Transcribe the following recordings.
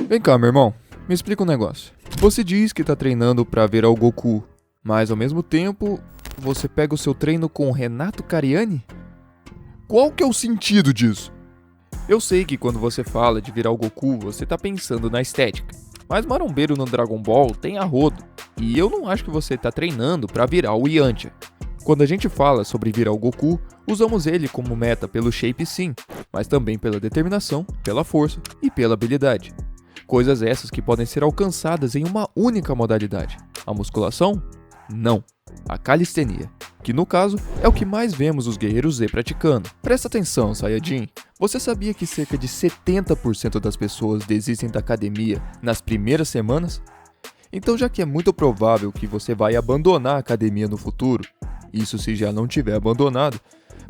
Vem cá, meu irmão, me explica um negócio. Você diz que tá treinando pra virar o Goku, mas ao mesmo tempo, você pega o seu treino com o Renato Cariani? Qual que é o sentido disso? Eu sei que quando você fala de virar o Goku, você tá pensando na estética, mas marombeiro no Dragon Ball tem a rodo, e eu não acho que você tá treinando pra virar o Yantia. Quando a gente fala sobre virar o Goku, usamos ele como meta pelo shape sim, mas também pela determinação, pela força e pela habilidade. Coisas essas que podem ser alcançadas em uma única modalidade. A musculação? Não. A calistenia, que no caso é o que mais vemos os guerreiros Z praticando. Presta atenção, Saiyajin. Você sabia que cerca de 70% das pessoas desistem da academia nas primeiras semanas? Então, já que é muito provável que você vai abandonar a academia no futuro, isso se já não tiver abandonado,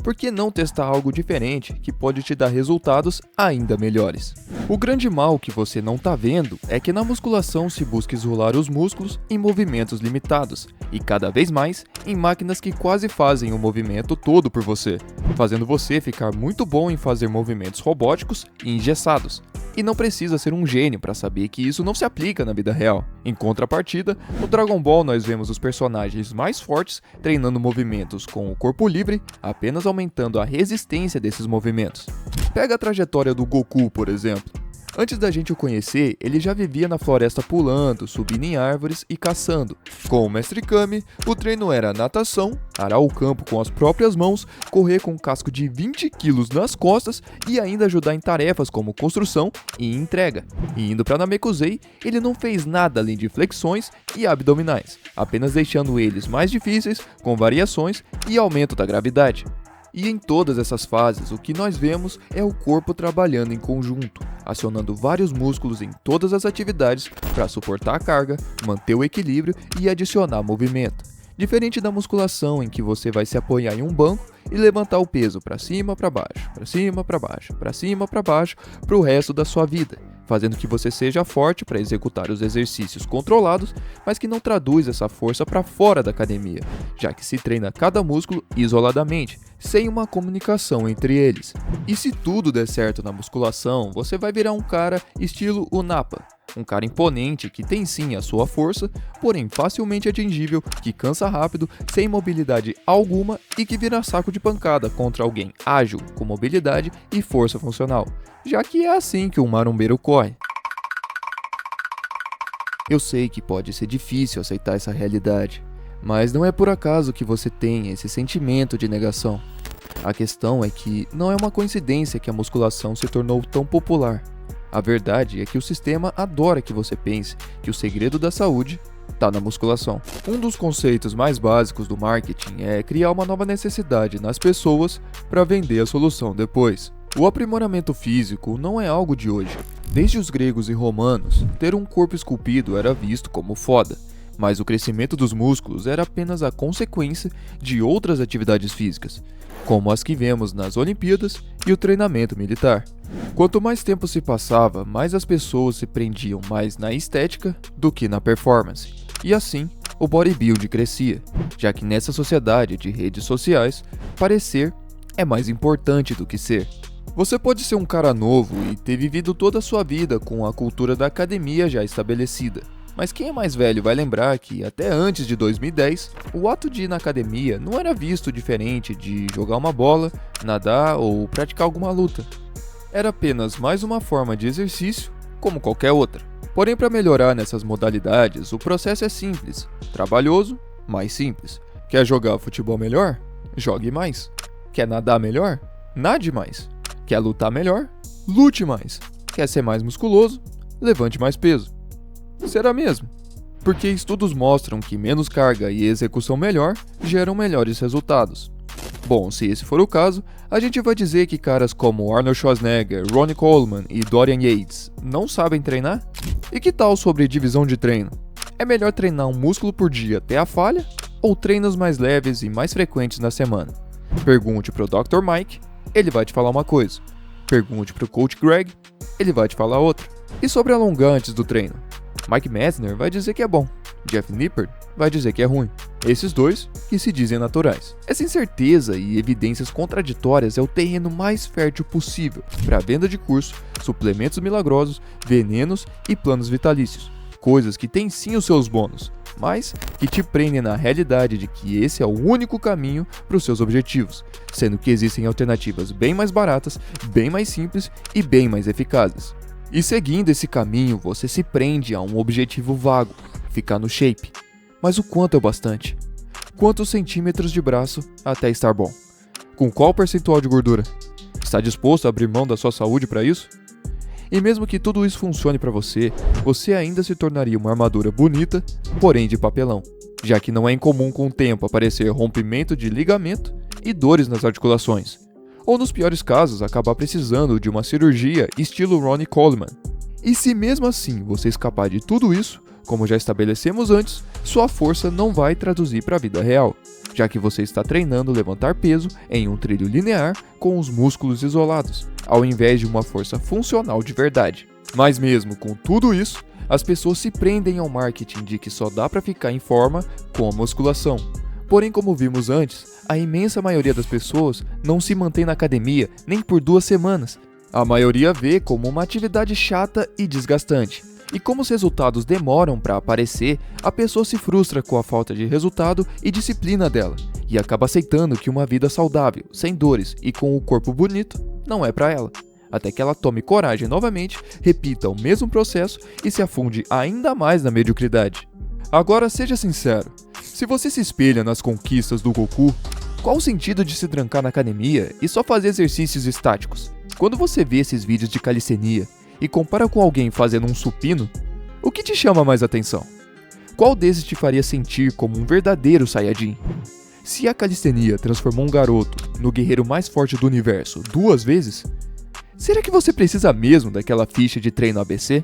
por que não testar algo diferente que pode te dar resultados ainda melhores? O grande mal que você não tá vendo é que na musculação se busca isolar os músculos em movimentos limitados e cada vez mais em máquinas que quase fazem o movimento todo por você, fazendo você ficar muito bom em fazer movimentos robóticos e engessados. E não precisa ser um gênio para saber que isso não se aplica na vida real. Em contrapartida, no Dragon Ball nós vemos os personagens mais fortes treinando movimentos com o corpo livre, apenas aumentando a resistência desses movimentos. Pega a trajetória do Goku, por exemplo. Antes da gente o conhecer, ele já vivia na floresta pulando, subindo em árvores e caçando. Com o Mestre Kami, o treino era natação, arar o campo com as próprias mãos, correr com um casco de 20 kg nas costas e ainda ajudar em tarefas como construção e entrega. E indo para Namekusei, ele não fez nada além de flexões e abdominais, apenas deixando eles mais difíceis, com variações e aumento da gravidade. E em todas essas fases, o que nós vemos é o corpo trabalhando em conjunto, acionando vários músculos em todas as atividades para suportar a carga, manter o equilíbrio e adicionar movimento. Diferente da musculação, em que você vai se apoiar em um banco e levantar o peso para cima, para baixo, para cima, para baixo, para cima, para baixo, para o resto da sua vida, fazendo que você seja forte para executar os exercícios controlados, mas que não traduz essa força para fora da academia, já que se treina cada músculo isoladamente, sem uma comunicação entre eles. E se tudo der certo na musculação, você vai virar um cara estilo o Nappa, um cara imponente que tem sim a sua força, porém facilmente atingível, que cansa rápido, sem mobilidade alguma e que vira saco de pancada contra alguém ágil, com mobilidade e força funcional, já que é assim que um marombeiro corre. Eu sei que pode ser difícil aceitar essa realidade, mas não é por acaso que você tem esse sentimento de negação. A questão é que não é uma coincidência que a musculação se tornou tão popular. A verdade é que o sistema adora que você pense que o segredo da saúde está na musculação. Um dos conceitos mais básicos do marketing é criar uma nova necessidade nas pessoas para vender a solução depois. O aprimoramento físico não é algo de hoje. Desde os gregos e romanos, ter um corpo esculpido era visto como foda, mas o crescimento dos músculos era apenas a consequência de outras atividades físicas, como as que vemos nas Olimpíadas e o treinamento militar. Quanto mais tempo se passava, mais as pessoas se prendiam mais na estética do que na performance. E assim, o bodybuilding crescia, já que nessa sociedade de redes sociais, parecer é mais importante do que ser. Você pode ser um cara novo e ter vivido toda a sua vida com a cultura da academia já estabelecida. Mas quem é mais velho vai lembrar que, até antes de 2010, o ato de ir na academia não era visto diferente de jogar uma bola, nadar ou praticar alguma luta. Era apenas mais uma forma de exercício, como qualquer outra. Porém, para melhorar nessas modalidades, o processo é simples, trabalhoso, mais simples. Quer jogar futebol melhor? Jogue mais. Quer nadar melhor? Nade mais. Quer lutar melhor? Lute mais. Quer ser mais musculoso? Levante mais peso. Será mesmo? Porque estudos mostram que menos carga e execução melhor geram melhores resultados. Bom, se esse for o caso, a gente vai dizer que caras como Arnold Schwarzenegger, Ronnie Coleman e Dorian Yates não sabem treinar? E que tal sobre divisão de treino? É melhor treinar um músculo por dia até a falha ou treinos mais leves e mais frequentes na semana? Pergunte pro Dr. Mike, ele vai te falar uma coisa. Pergunte pro Coach Greg, ele vai te falar outra. E sobre alongar antes do treino? Mike Messner vai dizer que é bom. Jeff Nippard vai dizer que é ruim. Esses dois que se dizem naturais. Essa incerteza e evidências contraditórias é o terreno mais fértil possível para a venda de curso, suplementos milagrosos, venenos e planos vitalícios. Coisas que têm sim os seus bônus, mas que te prendem na realidade de que esse é o único caminho para os seus objetivos, sendo que existem alternativas bem mais baratas, bem mais simples e bem mais eficazes. E seguindo esse caminho, você se prende a um objetivo vago, ficar no shape. Mas o quanto é o bastante? Quantos centímetros de braço até estar bom? Com qual percentual de gordura? Está disposto a abrir mão da sua saúde para isso? E mesmo que tudo isso funcione para você, você ainda se tornaria uma armadura bonita, porém de papelão, já que não é incomum com o tempo aparecer rompimento de ligamento e dores nas articulações, ou nos piores casos acabar precisando de uma cirurgia estilo Ronnie Coleman. E se mesmo assim você escapar de tudo isso, como já estabelecemos antes, sua força não vai traduzir para a vida real, já que você está treinando levantar peso em um trilho linear com os músculos isolados, ao invés de uma força funcional de verdade. Mas mesmo com tudo isso, as pessoas se prendem ao marketing de que só dá para ficar em forma com a musculação. Porém, como vimos antes, a imensa maioria das pessoas não se mantém na academia nem por 2 semanas. A maioria vê como uma atividade chata e desgastante. E como os resultados demoram para aparecer, a pessoa se frustra com a falta de resultado e disciplina dela, e acaba aceitando que uma vida saudável, sem dores e com o corpo bonito, não é para ela. Até que ela tome coragem novamente, repita o mesmo processo e se afunde ainda mais na mediocridade. Agora seja sincero, se você se espelha nas conquistas do Goku, qual o sentido de se trancar na academia e só fazer exercícios estáticos? Quando você vê esses vídeos de calistenia e compara com alguém fazendo um supino, o que te chama mais atenção? Qual desses te faria sentir como um verdadeiro Saiyajin? Se a calistenia transformou um garoto no guerreiro mais forte do universo 2 vezes, será que você precisa mesmo daquela ficha de treino ABC?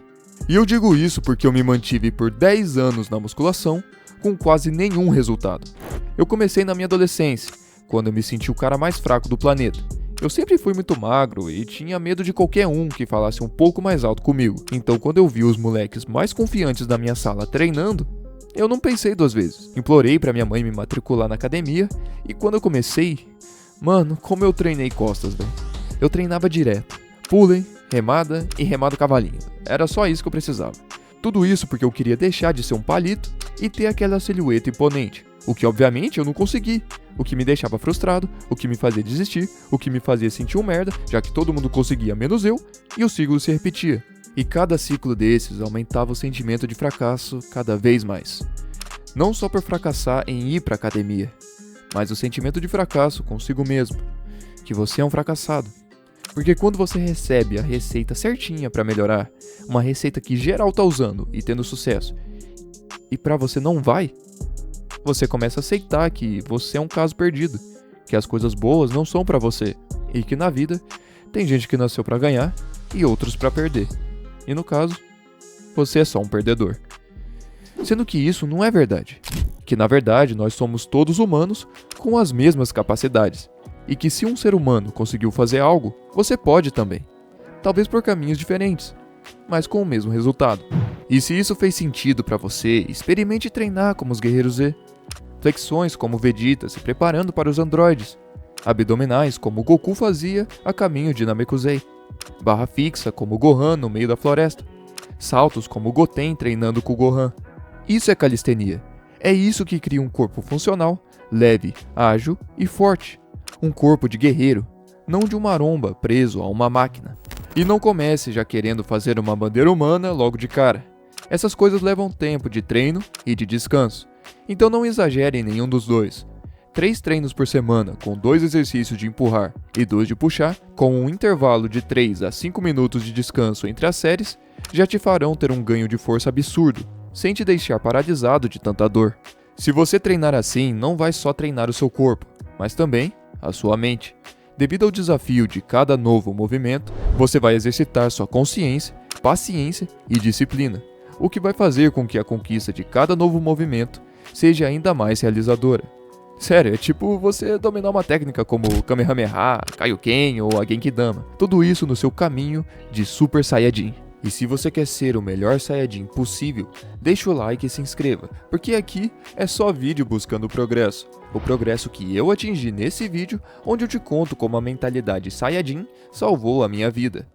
E eu digo isso porque eu me mantive por 10 anos na musculação com quase nenhum resultado. Eu comecei na minha adolescência, quando eu me senti o cara mais fraco do planeta. Eu sempre fui muito magro e tinha medo de qualquer um que falasse um pouco mais alto comigo. Então quando eu vi os moleques mais confiantes da minha sala treinando, eu não pensei 2 vezes. Implorei pra minha mãe me matricular na academia e quando eu comecei, mano, como eu treinei costas, velho. Eu treinava direto. Pulem, remada e remada cavalinho. Era só isso que eu precisava. Tudo isso porque eu queria deixar de ser um palito e ter aquela silhueta imponente. O que obviamente eu não consegui. O que me deixava frustrado, o que me fazia desistir, o que me fazia sentir um merda, já que todo mundo conseguia menos eu, e o ciclo se repetia. E cada ciclo desses aumentava o sentimento de fracasso cada vez mais. Não só por fracassar em ir pra academia, mas o sentimento de fracasso consigo mesmo, que você é um fracassado. Porque quando você recebe a receita certinha pra melhorar, uma receita que geral tá usando e tendo sucesso, e pra você não vai, você começa a aceitar que você é um caso perdido, que as coisas boas não são pra você, e que na vida tem gente que nasceu pra ganhar e outros pra perder. E no caso, você é só um perdedor. Sendo que isso não é verdade. Que na verdade nós somos todos humanos com as mesmas capacidades. E que se um ser humano conseguiu fazer algo, você pode também. Talvez por caminhos diferentes, mas com o mesmo resultado. E se isso fez sentido pra você, experimente treinar como os Guerreiros Z. Flexões como o Vegeta se preparando para os androides. Abdominais como o Goku fazia a caminho de Namekusei. Barra fixa como o Gohan no meio da floresta. Saltos como o Goten treinando com o Gohan. Isso é calistenia. É isso que cria um corpo funcional, leve, ágil e forte. Um corpo de guerreiro, não de um maromba preso a uma máquina. E não comece já querendo fazer uma bandeira humana logo de cara. Essas coisas levam tempo de treino e de descanso. Então não exagere em nenhum dos dois. 3 treinos por semana, com 2 exercícios de empurrar e 2 de puxar, com um intervalo de 3 a 5 minutos de descanso entre as séries, já te farão ter um ganho de força absurdo, sem te deixar paralisado de tanta dor. Se você treinar assim, não vai só treinar o seu corpo, mas também a sua mente. Devido ao desafio de cada novo movimento, você vai exercitar sua consciência, paciência e disciplina, o que vai fazer com que a conquista de cada novo movimento seja ainda mais realizadora. Sério, é tipo você dominar uma técnica como Kamehameha, Kaioken ou a Genkidama. Tudo isso no seu caminho de Super Saiyajin. E se você quer ser o melhor Saiyajin possível, deixa o like e se inscreva, porque aqui é só vídeo buscando progresso. O progresso que eu atingi nesse vídeo, onde eu te conto como a mentalidade Saiyajin salvou a minha vida.